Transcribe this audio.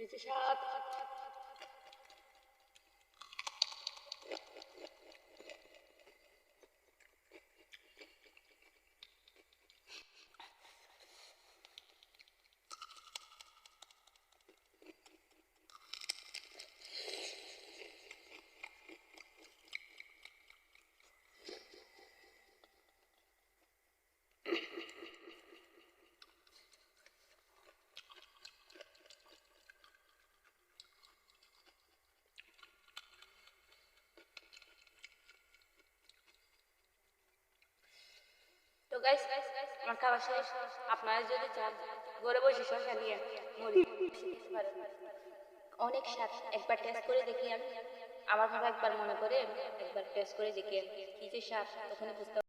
কিছু স্বাদ। তো গাইস আমার খাওয়া শেষ। আপনারা যদি চান ঘরে বসে শসা নিয়ে মুড়ি খেতে পারেন, অনেক স্বাদ। একবার টেস্ট করে দেখি আমি, আমার ভাবে একবার মনে করে একবার টেস্ট করে দেখি কি যে স্বাদ, তখন বুঝতে